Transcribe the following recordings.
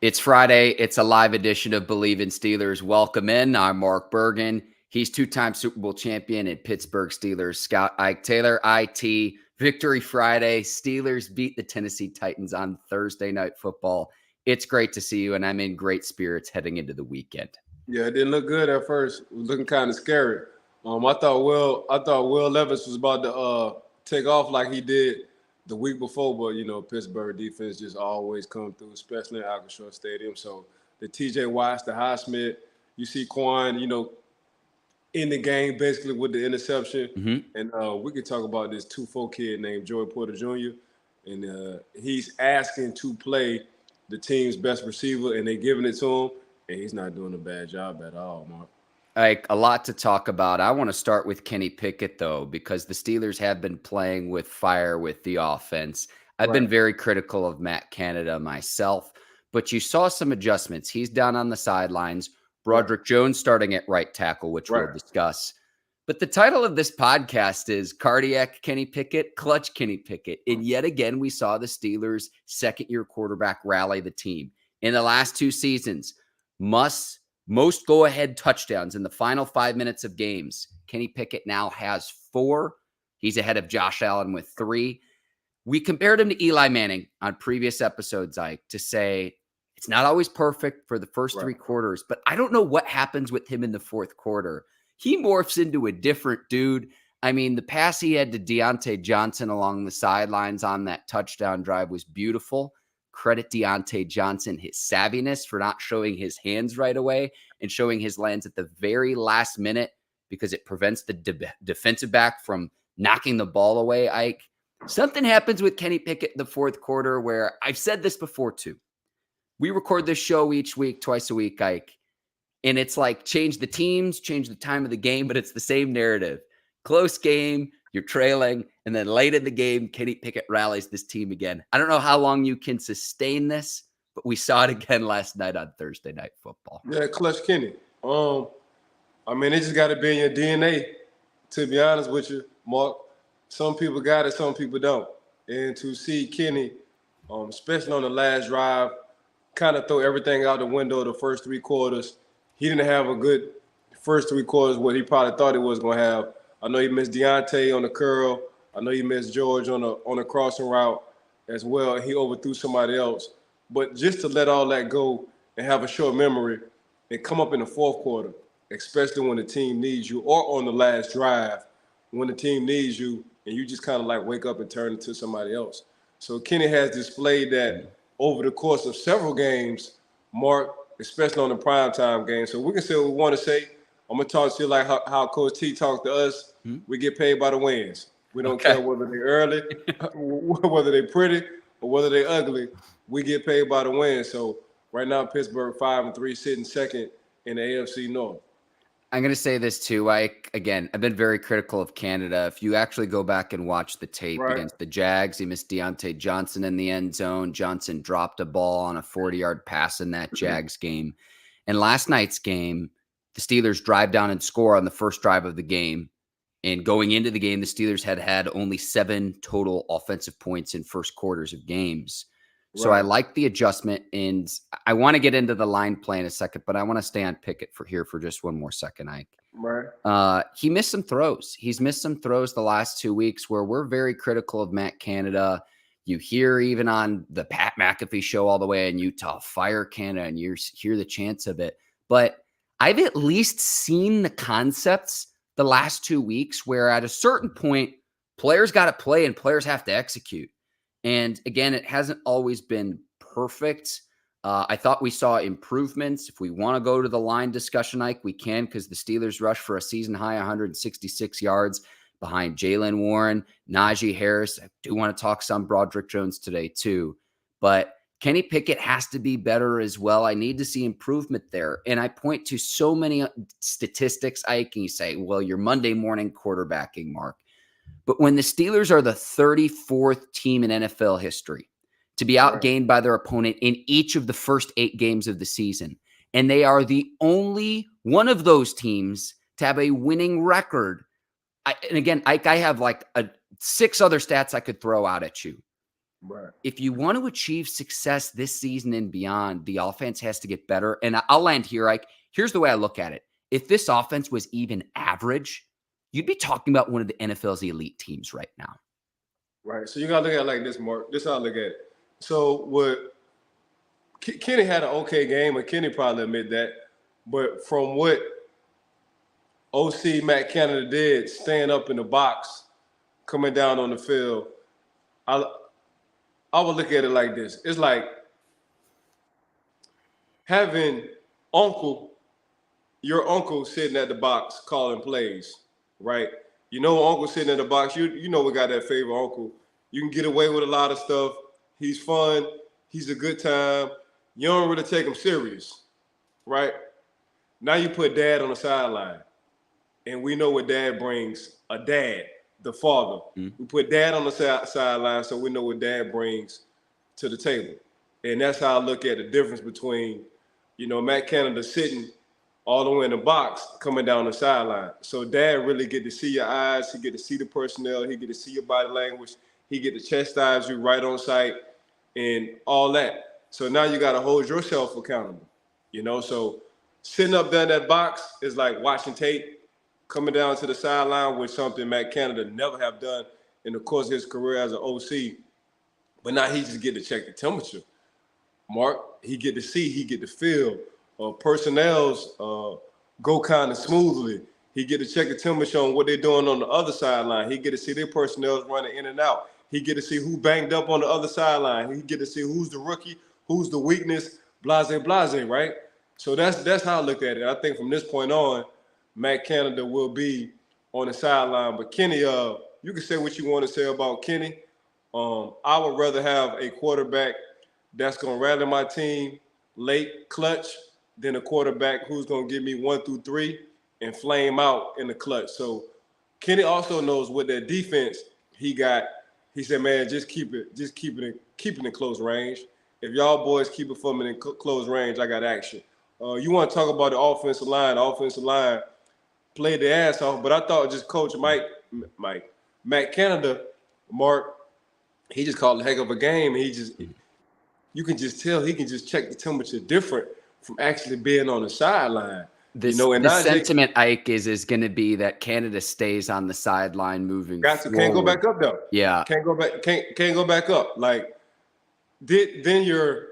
It's Friday. It's a live edition of Bleav in Steelers. Welcome in. I'm Mark Bergin. He's two-time Super Bowl champion and Pittsburgh Steelers scout Ike Taylor. IT, Victory Friday. Steelers beat the Tennessee Titans on Thursday Night Football. It's great to see you, and I'm in great spirits heading into the weekend. Yeah, it didn't look good at first. It was looking kind of scary. I thought Will Levis was about to take off like he did the week before, but Pittsburgh defense just always come through, especially in Alcatraz Stadium. So the TJ Watts, the Highsmith, you see Quan, in the game basically with the interception. Mm-hmm. And we could talk about this 2-4 kid named Joey Porter Jr. And he's asking to play the team's best receiver, and they're giving it to him, and he's not doing a bad job at all, Mark. Like, a lot to talk about. I want to start with Kenny Pickett, though, because the Steelers have been playing with fire with the offense. I've been very critical of Matt Canada myself, but you saw some adjustments. He's down on the sidelines. Broderick Jones starting at right tackle, which we'll discuss. But the title of this podcast is Cardiac Kenny Pickett, Clutch Kenny Pickett. And yet again, we saw the Steelers' second-year quarterback rally the team. In the last two seasons, most go-ahead touchdowns in the final 5 minutes of games. Kenny Pickett now has 4. He's ahead of Josh Allen with 3. We compared him to Eli Manning on previous episodes, Ike, to say it's not always perfect for the first 3 quarters, but I don't know what happens with him in the fourth quarter. He morphs into a different dude. I mean, the pass he had to Diontae Johnson along the sidelines on that touchdown drive was beautiful. Credit Diontae Johnson, his savviness for not showing his hands right away and showing his lands at the very last minute because it prevents the defensive back from knocking the ball away, Ike. Something happens with Kenny Pickett in the fourth quarter where I've said this before too. We record this show each week, twice a week, Ike. And it's like change the teams, change the time of the game, but it's the same narrative. Close game, you're trailing, and then late in the game, Kenny Pickett rallies this team again. I don't know how long you can sustain this, but we saw it again last night on Thursday Night Football. Yeah, Clutch Kenny. It just got to be in your DNA, to be honest with you, Mark. Some people got it, some people don't. And to see Kenny, especially on the last drive, kind of throw everything out the window the first 3 quarters. He didn't have a good first 3 quarters what he probably thought he was going to have. I know he missed Diontae on the curl. I know he missed George on a crossing route as well. He overthrew somebody else. But just to let all that go and have a short memory and come up in the fourth quarter, especially when the team needs you, or on the last drive when the team needs you and you just kind of like wake up and turn into somebody else. So Kenny has displayed that over the course of several games, Mark, especially on the primetime game. So we can say what we want to say. I'm going to talk to you like how Coach T talked to us. We get paid by the wins. We don't care whether they're early, whether they're pretty, or whether they're ugly. We get paid by the wins. So right now, Pittsburgh 5-3, sitting second in the AFC North. I'm going to say this too, Ike. Again, I've been very critical of Canada. If you actually go back and watch the tape against the Jags, he missed Diontae Johnson in the end zone. Johnson dropped a ball on a 40-yard pass in that Jags game. And last night's game, the Steelers drive down and score on the first drive of the game. And going into the game, the Steelers had only 7 total offensive points in first quarters of games. So I like the adjustment, and I want to get into the line play in a second, but I want to stay on Pickett for just one more second, Ike. He missed some throws. He's missed some throws the last 2 weeks where we're very critical of Matt Canada. You hear even on the Pat McAfee show all the way in Utah, fire Canada, and you hear the chants of it. But I've at least seen the concepts the last 2 weeks where at a certain point, players got to play and players have to execute. And again, it hasn't always been perfect. I thought we saw improvements. If we want to go to the line discussion, Ike, we can, because the Steelers rushed for a season-high 166 yards behind Jaylen Warren, Najee Harris. I do want to talk some Broderick Jones today too. But Kenny Pickett has to be better as well. I need to see improvement there. And I point to so many statistics, Ike, and you say, well, you're Monday morning quarterbacking, Mark. But when the Steelers are the 34th team in NFL history to be outgained by their opponent in each of the first 8 games of the season, and they are the only one of those teams to have a winning record. And again, Ike, I have like 6 other stats I could throw out at you. Right. If you want to achieve success this season and beyond, the offense has to get better. And I'll land here. Like, here's the way I look at it. If this offense was even average, you'd be talking about one of the NFL's elite teams right now. Right. So you got to look at it like this, Mark. This is how I look at it. So what Kenny had an okay game, and Kenny probably admit that. But from what OC Matt Canada did, staying up in the box, coming down on the field, I would look at it like this. It's like having your uncle sitting at the box calling plays, right? You know, uncle sitting in the box, you know we got that favorite uncle. You can get away with a lot of stuff. He's fun. He's a good time. You don't really take him serious, right? Now you put dad on the sideline, and we know what dad brings, a dad, the father. We put dad on the sideline, so we know what dad brings to the table. And that's how I look at the difference between, you know, Matt Canada sitting all the way in the box, coming down the sideline. So dad really get to see your eyes. He get to see the personnel. He get to see your body language. He get to chastise you right on site and all that. So now you got to hold yourself accountable, you know? So sitting up there in that box is like watching tape, coming down to the sideline, with something Matt Canada never have done in the course of his career as an OC. But now he just get to check the temperature. Mark, he get to see, he get to feel. Personnel's go kind of smoothly. He get to check the temperature on what they're doing on the other sideline. He get to see their personnel's running in and out. He get to see who banged up on the other sideline. He get to see who's the rookie, who's the weakness, blase, right? So that's how I look at it. I think from this point on, Matt Canada will be on the sideline. But Kenny, you can say what you want to say about Kenny. I would rather have a quarterback that's going to rally my team late, clutch, than a quarterback who's going to give me 1 through 3 and flame out in the clutch. So Kenny also knows what that defense he got. He said, man, just keep it in close range. If y'all boys keep it for me in close range, I got action. You want to talk about the offensive line? The offensive line played their ass off, but I thought just Coach Matt Canada, Mark, he just called a heck of a game. You can just tell he can just check the temperature different from actually being on the sideline. The sentiment, Ike, is going to be that Canada stays on the sideline moving forward. Can't go back up though. Yeah, can't go back up. Like then you're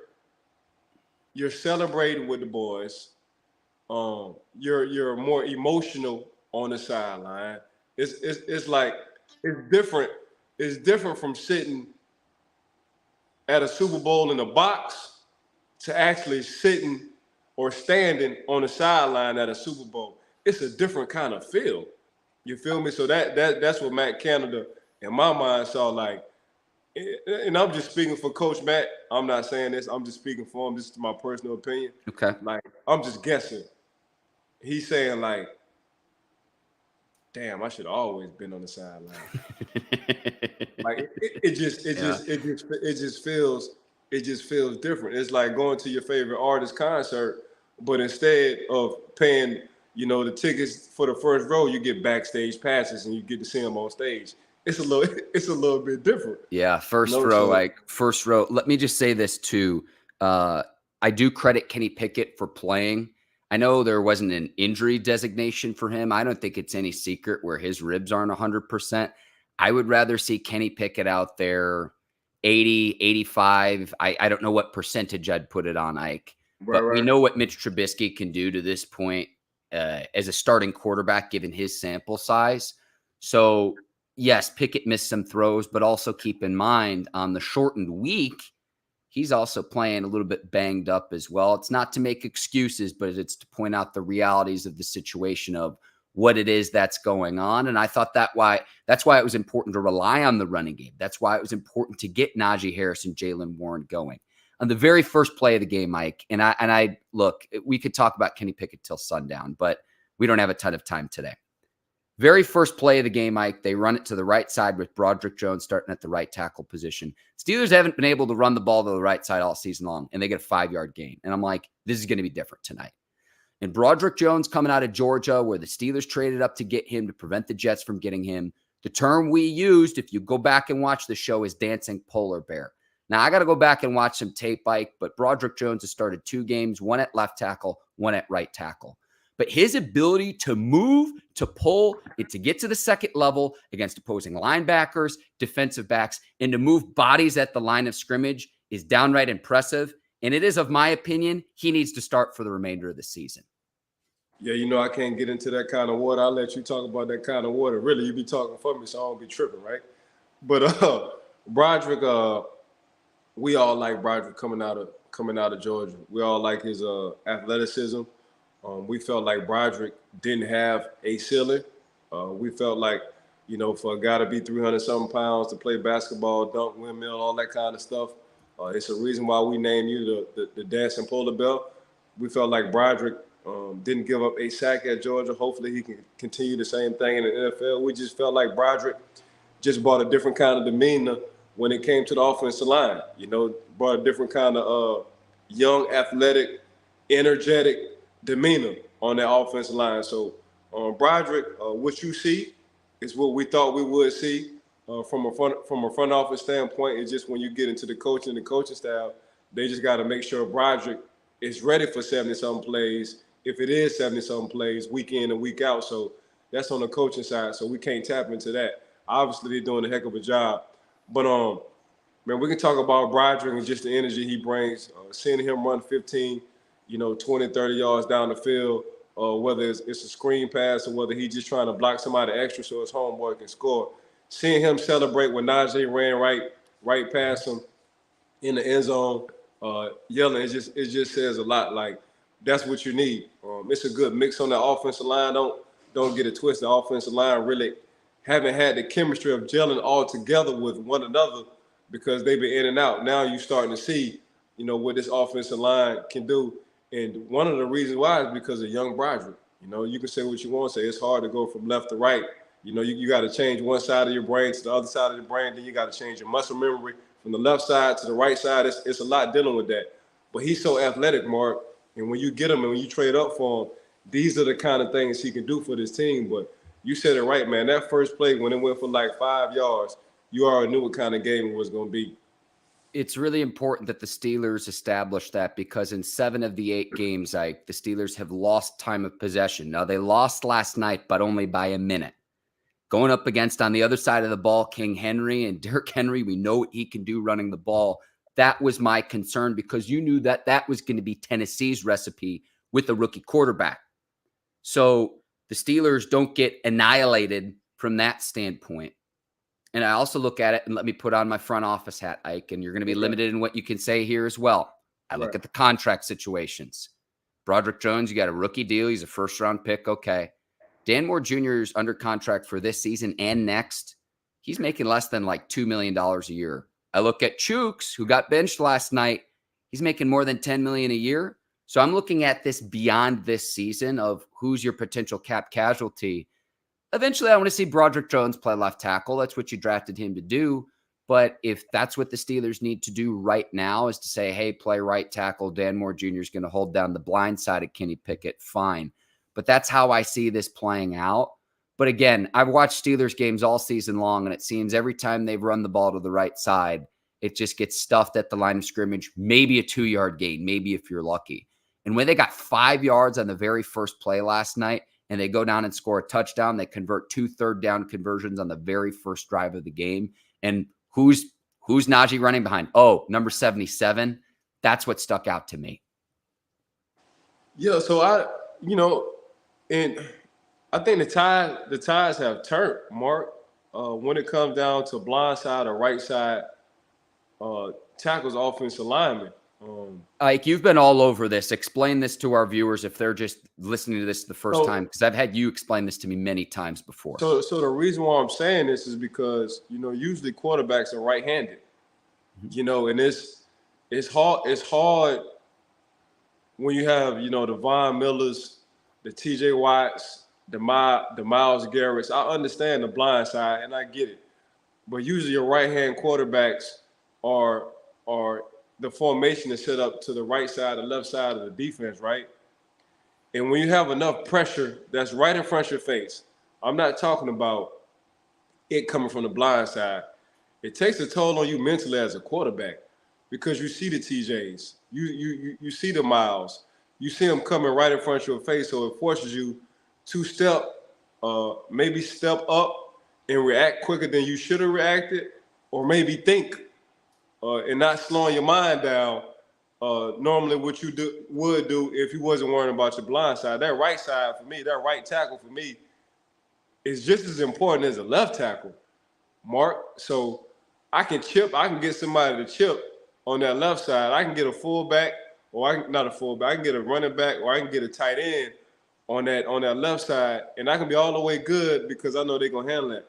celebrating with the boys. You're more emotional on the sideline. It's like it's different. It's different from sitting at a Super Bowl in a box to actually sitting or standing on the sideline at a Super Bowl. It's a different kind of feel. You feel me? So that's what Matt Canada, in my mind, saw like. And I'm just speaking for Coach Matt. I'm not saying this. I'm just speaking for him. This is my personal opinion. Okay. Like, I'm just guessing. He's saying like, damn, I should have always been on the sideline. Like it just feels different. It's like going to your favorite artist concert, but instead of paying, you know, the tickets for the first row, you get backstage passes and you get to see them on stage. It's a little bit different. Yeah, first row. Let me just say this too. I do credit Kenny Pickett for playing. I know there wasn't an injury designation for him. I don't think it's any secret where his ribs aren't 100%. I would rather see Kenny Pickett out there 80, 85. I don't know what percentage I'd put it on, Ike. But we know what Mitch Trubisky can do to this point as a starting quarterback, given his sample size. So, yes, Pickett missed some throws, but also keep in mind on the shortened week, he's also playing a little bit banged up as well. It's not to make excuses, but it's to point out the realities of the situation of what it is that's going on. And I thought that's why it was important to rely on the running game. That's why it was important to get Najee Harris and Jaylen Warren going. On the very first play of the game, Mike, and I look, we could talk about Kenny Pickett till sundown, but we don't have a ton of time today. Very first play of the game, Mike, they run it to the right side with Broderick Jones starting at the right tackle position. Steelers haven't been able to run the ball to the right side all season long, and they get a 5-yard gain. And I'm like, this is going to be different tonight. And Broderick Jones coming out of Georgia, where the Steelers traded up to get him to prevent the Jets from getting him. The term we used, if you go back and watch the show, is dancing polar bear. Now, I got to go back and watch some tape, Ike, but Broderick Jones has started 2 games, one at left tackle, one at right tackle. But his ability to move, to pull, and to get to the second level against opposing linebackers, defensive backs, and to move bodies at the line of scrimmage is downright impressive. And it is, of my opinion, he needs to start for the remainder of the season. Yeah, I can't get into that kind of water. I'll let you talk about that kind of water. Really, you be talking for me, so I don't be tripping, right? But Broderick, we all like Broderick coming out of Georgia. We all like his athleticism. We felt like Broderick didn't have a ceiling. We felt like, for a guy to be 300-something pounds, to play basketball, dunk, windmill, all that kind of stuff, it's a reason why we named you the dancing polar bear. We felt like Broderick didn't give up a sack at Georgia. Hopefully he can continue the same thing in the NFL. We just felt like Broderick just brought a different kind of demeanor when it came to the offensive line. Brought a different kind of young, athletic, energetic demeanor on that offensive line. So Broderick, what you see is what we thought we would see from a front office standpoint. It's just when you get into the coaching and the coaching style, they just got to make sure Broderick is ready for 70-something plays. If it is 70-something plays, week in and week out. So that's on the coaching side. So we can't tap into that. Obviously, they're doing a heck of a job. But, man, we can talk about Broderick and just the energy he brings. Seeing him run 15, 20, 30 yards down the field, whether it's a screen pass or whether he's just trying to block somebody extra so his homeboy can score. Seeing him celebrate when Najee ran right past him in the end zone, yelling, it just says a lot. Like, that's what you need. It's a good mix on the offensive line. Don't get it twisted. The offensive line really haven't had the chemistry of gelling all together with one another because they've been in and out. Now you're starting to see, what this offensive line can do. And one of the reasons why is because of young Broderick. You can say what you want to say. It's hard to go from left to right. You got to change one side of your brain to the other side of the brain. Then you got to change your muscle memory from the left side to the right side. It's a lot dealing with that. But he's so athletic, Mark. And when you get him and when you trade up for him, these are the kind of things he can do for this team. But you said it right, man. That first play, when it went for like 5 yards, you already knew what kind of game it was going to be. It's really important that the Steelers establish that because in 7 of the 8 games, the Steelers have lost time of possession. Now, they lost last night, but only by a minute. Going up against, on the other side of the ball, King Henry and Derrick Henry, we know what he can do running the ball. That was my concern because you knew that was going to be Tennessee's recipe with the rookie quarterback. So the Steelers don't get annihilated from that standpoint. And I also look at it, and let me put on my front office hat, Ike, and you're going to be limited in what you can say here as well. I look at the contract situations. Broderick Jones, you got a rookie deal. He's a first-round pick. Okay. Dan Moore Jr. is under contract for this season and next. He's making less than like $2 million a year. I look at Chuks, who got benched last night. He's making more than $10 million a year. So I'm looking at this beyond this season of who's your potential cap casualty. Eventually, I want to see Broderick Jones play left tackle. That's what you drafted him to do. But if that's what the Steelers need to do right now is to say, hey, play right tackle, Dan Moore Jr. is going to hold down the blind side of Kenny Pickett, fine. But that's how I see this playing out. But again, I've watched Steelers games all season long, and it seems every time they've run the ball to the right side, it just gets stuffed at the line of scrimmage, maybe a 2-yard gain, maybe if you're lucky. And when they got 5 yards on the very first play last night, and they go down and score a touchdown, they convert 2 third-down conversions on the very first drive of the game. And who's Najee running behind? Oh, number 77. That's what stuck out to me. Yeah, so and I think the tides have turned, Mark. When it comes down to blind side or right side tackles, offensive linemen. Ike, you've been all over this. Explain this to our viewers if they're just listening to this the first time, because I've had you explain this to me many times before. So the reason why I'm saying this is because usually quarterbacks are right-handed. And it's hard when you have the Von Millers, the T.J. Watts, the Myles Garretts. I understand the blind side and I get it, but usually your right-hand quarterbacks are the formation is set up to the right side, the left side of the defense, right? And when you have enough pressure that's right in front of your face, I'm not talking about it coming from the blind side. It takes a toll on you mentally as a quarterback. because you see the TJs, you see the Miles, you see them coming right in front of your face, so it forces you to maybe step up and react quicker than you should have reacted, or maybe think and not slowing your mind down. Normally, what you would do if you wasn't worrying about your blind side. That right side for me, that right tackle for me, is just as important as a left tackle, Mark. So I can get somebody to chip on that left side. I can get a fullback, or not a fullback. I can get a running back, or I can get a tight end on that left side, and I can be all the way good because I know they're gonna handle it.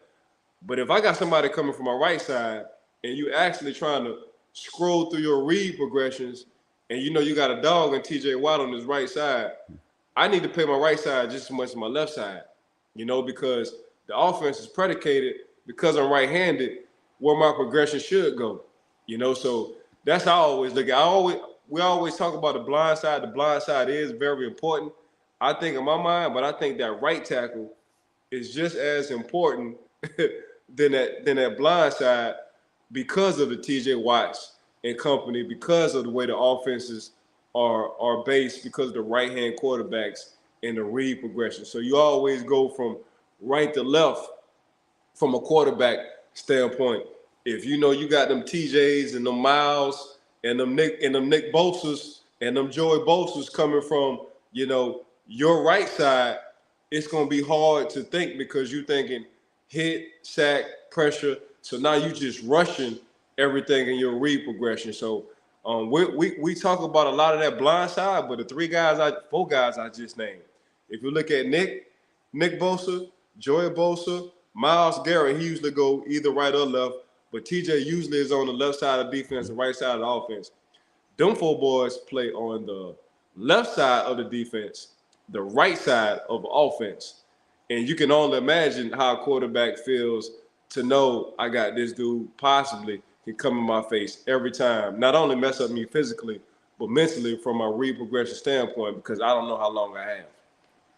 But if I got somebody coming from my right side, and you actually trying to scroll through your read progressions, and you know you got a dog and TJ Watt on his right side, I need to play my right side just as much as my left side, you know, because the offense is predicated, because I'm right-handed, where my progression should go, you know. So that's how I always look at. We always talk about the blind side. The blind side is very important, I think, in my mind, but I think that right tackle is just as important than that blind side, because of the TJ Watts and company, because of the way the offenses are based, because of the right-hand quarterbacks and the read progression. So you always go from right to left from a quarterback standpoint. If you know you got them TJs and them Miles and them Nick Bosas and them Joey Bosas coming from, you know, your right side, it's gonna be hard to think, because you're thinking hit, sack, pressure. So now you just rushing everything in your read progression. So we talk about a lot of that blind side, but the four guys I just named, if you look at Nick Bosa, Joey Bosa, Myles Garrett, he usually go either right or left, but TJ usually is on the left side of defense and right side of the offense. Them four boys play on the left side of the defense, the right side of the offense. And you can only imagine how a quarterback feels to know I got this dude possibly can come in my face every time. Not only mess up me physically, but mentally from my read progression standpoint, because I don't know how long I have.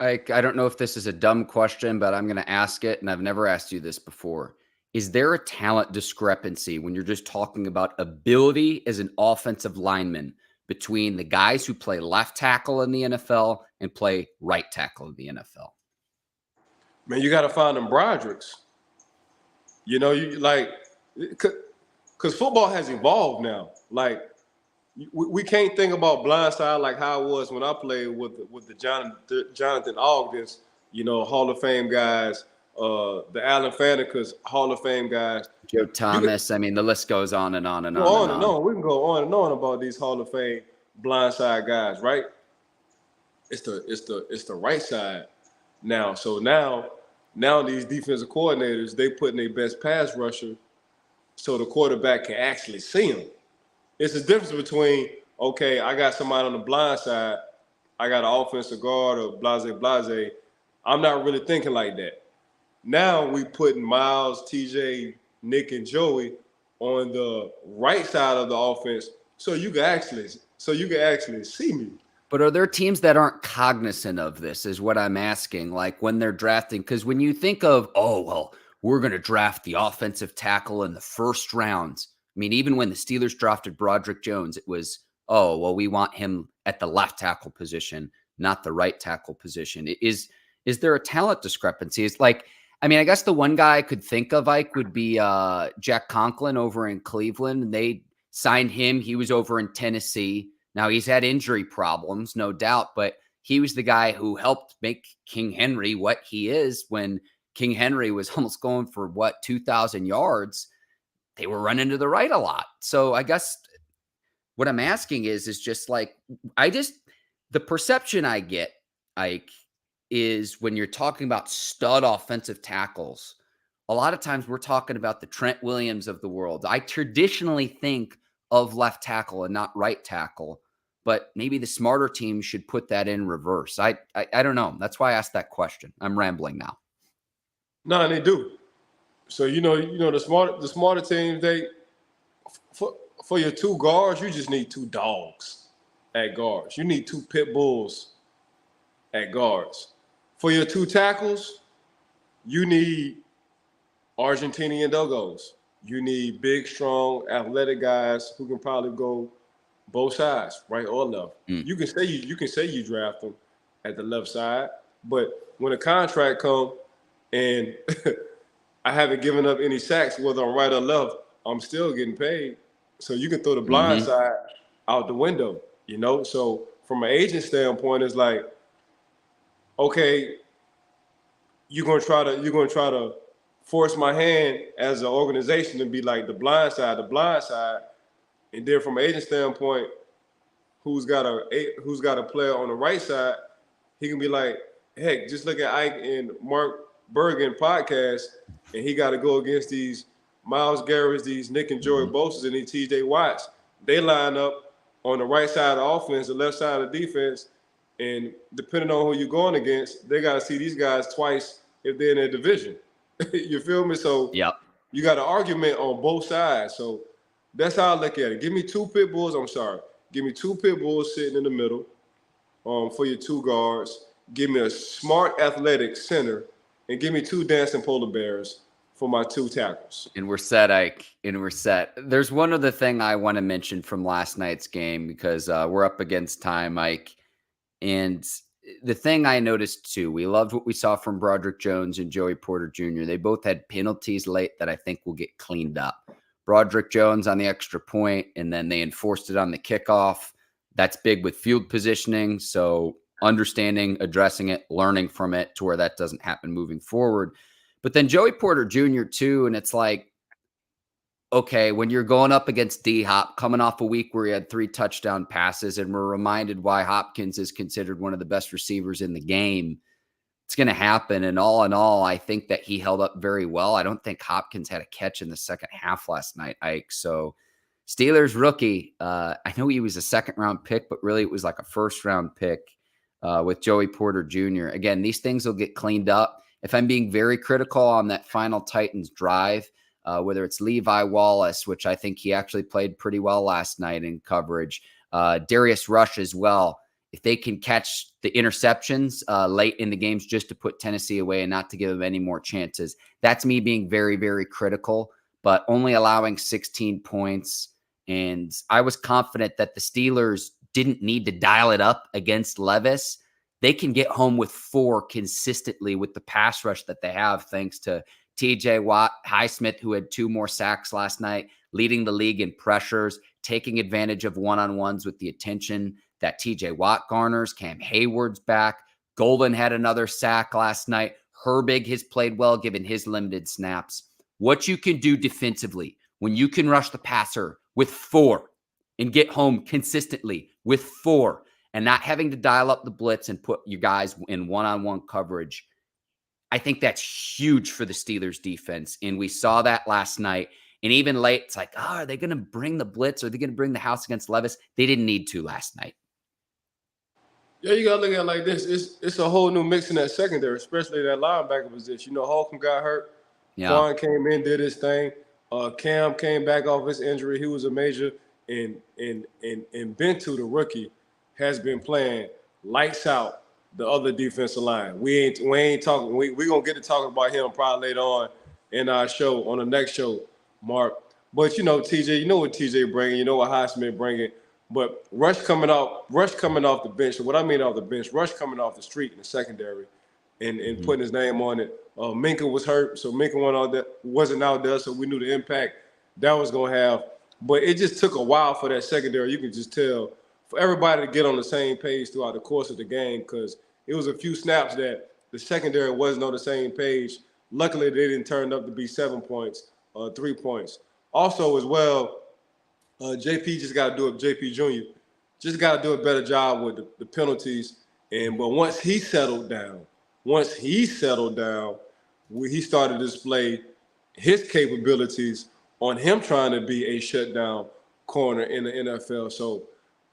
I don't know if this is a dumb question, but I'm going to ask it, and I've never asked you this before. Is there a talent discrepancy when you're just talking about ability as an offensive lineman between the guys who play left tackle in the NFL and play right tackle in the NFL? Man, you got to find them Brodericks. You know, you like, because football has evolved now. Like, we can't think about blindside like how it was when I played with the Jonathan Ogden's, you know, Hall of Fame guys, the Alan Fanekas Hall of Fame guys, Joe Thomas. I mean, the list goes on and on and on. On and on. We can go on and on about these Hall of Fame blindside guys, right? It's the right side now. So now these defensive coordinators, they put in their best pass rusher so the quarterback can actually see him. It's the difference between, okay, I got somebody on the blind side, I got an offensive guard or blase. I'm not really thinking like that. Now we putting Miles, TJ, Nick, and Joey on the right side of the offense, so you can actually see me. But are there teams that aren't cognizant of this, is what I'm asking, like when they're drafting? Because when you think of, oh, well, we're going to draft the offensive tackle in the first rounds. I mean, even when the Steelers drafted Broderick Jones, it was, oh, well, we want him at the left tackle position, not the right tackle position. Is there a talent discrepancy? It's like, I mean, I guess the one guy I could think of, Ike, would be Jack Conklin over in Cleveland. And they signed him. He was over in Tennessee. Now, he's had injury problems, no doubt, but he was the guy who helped make King Henry what he is. When King Henry was almost going for, 2,000 yards, they were running to the right a lot. So I guess what I'm asking is just like, the perception I get, Ike, is when you're talking about stud offensive tackles, a lot of times we're talking about the Trent Williams of the world. I traditionally think of left tackle and not right tackle, but maybe the smarter teams should put that in reverse. I don't know. That's why I asked that question. I'm rambling now. No, they do. So you know the smarter teams, they for your two guards, you just need two dogs at guards. You need two pit bulls at guards. For your two tackles, you need Argentinian doggos. you need big, strong, athletic guys who can probably go both sides, right or left. You can say you draft them at the left side, but when a contract comes and I haven't given up any sacks, whether I'm right or left, I'm still getting paid. So you can throw the blind side out the window, you know? So from an agent standpoint, it's like, okay, you're gonna try to force my hand as an organization to be like the blind side. And then from an agent standpoint, who's got a player on the right side, he can be like, heck, just look at Ike and Mark Bergin podcast, and he got to go against these Myles Garrett's, these Nick and Joey Bosa's, and these TJ Watts. They line up on the right side of the offense, the left side of the defense, and depending on who you're going against, they got to see these guys twice if they're in their division. You feel me? So you got an argument on both sides. So that's how I look at it. Give me two pit bulls. Give me two pit bulls sitting in the middle for your two guards. Give me a smart athletic center, and give me two dancing polar bears for my two tackles. And we're set, Ike. And we're set. There's one other thing I want to mention from last night's game because we're up against time, Ike. And the thing I noticed too, we loved what we saw from Broderick Jones and Joey Porter Jr. They both had penalties late that I think will get cleaned up. Broderick Jones on the extra point, and then they enforced it on the kickoff. That's big with field positioning. So understanding, addressing it, learning from it to where that doesn't happen moving forward. But then Joey Porter Jr. too, and it's like, okay, when you're going up against D-Hop, coming off a week where he had 3 touchdown passes, and we're reminded why Hopkins is considered one of the best receivers in the game, it's going to happen. And all in all, I think that he held up very well. I don't think Hopkins had a catch in the second half last night, Ike. So Steelers rookie, I know he was a second-round pick, but really it was like a first-round pick with Joey Porter Jr. Again, these things will get cleaned up. If I'm being very critical on that final Titans drive, whether it's Levi Wallace, which I think he actually played pretty well last night in coverage, Darius Rush as well, if they can catch the interceptions late in the games just to put Tennessee away and not to give them any more chances, that's me being very, very critical, but only allowing 16 points. And I was confident that the Steelers didn't need to dial it up against Levis. They can get home with 4 consistently with the pass rush that they have, thanks to TJ Watt, Highsmith, who had 2 more sacks last night, leading the league in pressures, taking advantage of one-on-ones with the attention that TJ Watt garners. Cam Hayward's back. Golden had another sack last night. Herbig has played well given his limited snaps. What you can do defensively when you can rush the passer with 4 and get home consistently with 4 and not having to dial up the blitz and put your guys in one-on-one coverage, I think that's huge for the Steelers defense. And we saw that last night. And even late, it's like, are they going to bring the blitz? Are they going to bring the house against Levis? They didn't need to last night. Yeah, you got to look at it like this. It's a whole new mix in that secondary, especially that linebacker position. You know, Holcomb got hurt. Yeah. Vaughn came in, did his thing. Cam came back off his injury. He was a major. And Bentu, the rookie, has been playing lights out the other defensive line. We ain't talking. We gonna get to talking about him probably later on in our show, on the next show, Mark. But you know, TJ, you know what TJ bringing, you know what Highsmith bringing. But Rush coming off the bench. So what I mean off the bench, Rush coming off the street in the secondary, and putting his name on it. Minkah was hurt, so Minkah wasn't out there, so we knew the impact that was gonna have. But it just took a while for that secondary. You could just tell, for everybody to get on the same page throughout the course of the game, because it was a few snaps that the secondary wasn't on the same page. Luckily, they didn't turn up to be 7 points, 3 points. Also, as well, JP just got to do it. JP Jr. just got to do a better job with the penalties. But once he settled down, he started to display his capabilities on him trying to be a shutdown corner in the NFL. So,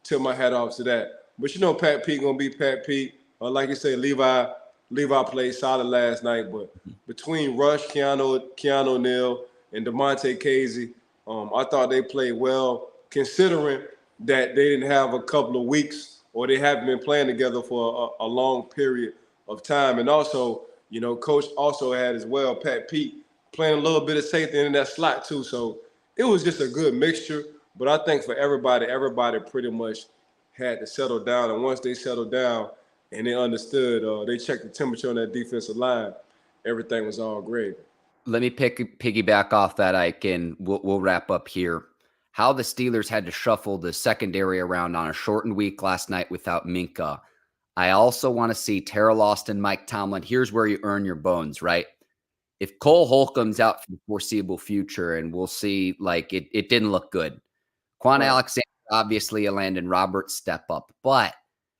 tip my hat off to that. But you know, Pat Pete gonna be Pat Pete. Like you say, Levi played solid last night. But between Rush, Keanu Neal, and DeMonte Casey, I thought they played well, considering that they didn't have a couple of weeks or they haven't been playing together for a long period of time. And also, you know, Coach also had as well, Pat Pete, playing a little bit of safety in that slot too. So it was just a good mixture. But I think for everybody pretty much had to settle down. And once they settled down and they understood, they checked the temperature on that defensive line, everything was all great. Let me piggyback off that, Ike, and we'll wrap up here. How the Steelers had to shuffle the secondary around on a shortened week last night without Minkah. I also want to see Terrell Austin, Mike Tomlin. Here's where you earn your bones, right? If Cole Holcomb's out for the foreseeable future, and we'll see, like, it didn't look good. Quan Alexander, obviously a Landon Roberts step up. But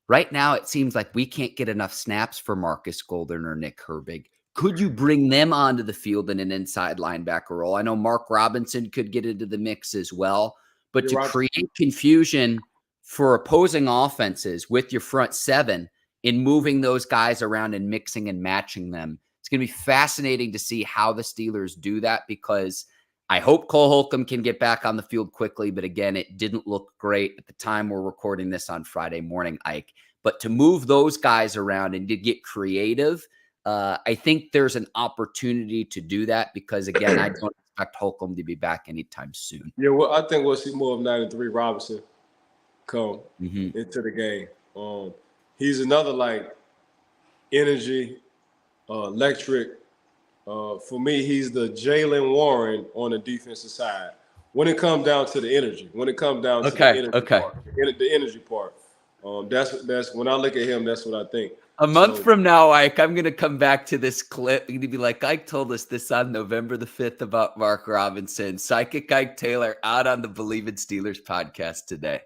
right now it seems like we can't get enough snaps for Marcus Golden or Nick Herbig. Could you bring them onto the field in an inside linebacker role? I know Mark Robinson could get into the mix as well. But to create confusion for opposing offenses with your front seven in moving those guys around and mixing and matching them, it's going to be fascinating to see how the Steelers do that, because I hope Cole Holcomb can get back on the field quickly. But again, it didn't look great at the time we're recording this on Friday morning, Ike. But to move those guys around and to get creative, I think there's an opportunity to do that, because, again, I don't expect Holcomb to be back anytime soon. Yeah, well, I think we'll see more of 93 Robinson come into the game. He's another, like, energy, electric. For me, he's the Jaylen Warren on the defensive side. When it comes down to the energy, when it comes down to the energy part, that's when I look at him, that's what I think. A month from now, Ike, I'm going to come back to this clip. You're going to be like, Ike told us this on November the 5th about Mark Robinson. Psychic Ike Taylor out on the Bleav in Steelers podcast today.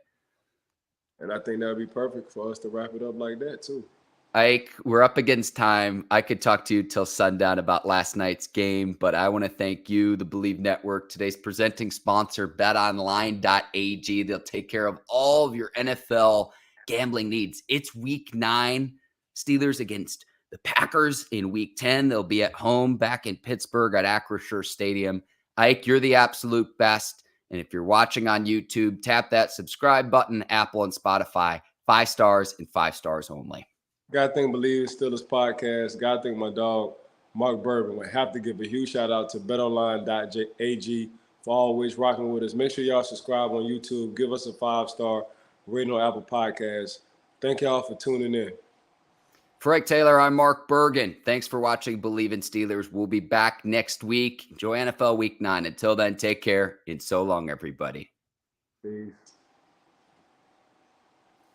And I think that would be perfect for us to wrap it up like that, too. Ike, we're up against time. I could talk to you till sundown about last night's game, but I want to thank you, the Bleav Network, today's presenting sponsor, betonline.ag. They'll take care of all of your NFL gambling needs. It's week 9. Steelers against the Packers in week 10. They'll be at home back in Pittsburgh at Acrisure Stadium. Ike, you're the absolute best. And if you're watching on YouTube, tap that subscribe button, Apple and Spotify. 5 stars and 5 stars only. Gotta thank Bleav in Steelers podcast. Gotta thank my dog, Mark Bergin. We have to give a huge shout out to betonline.ag for always rocking with us. Make sure y'all subscribe on YouTube. Give us a 5-star rating on Apple Podcasts. Thank y'all for tuning in. For Ike Taylor, I'm Mark Bergin. Thanks for watching Bleav in Steelers. We'll be back next week. Enjoy NFL Week 9. Until then, take care, and so long, everybody. Peace.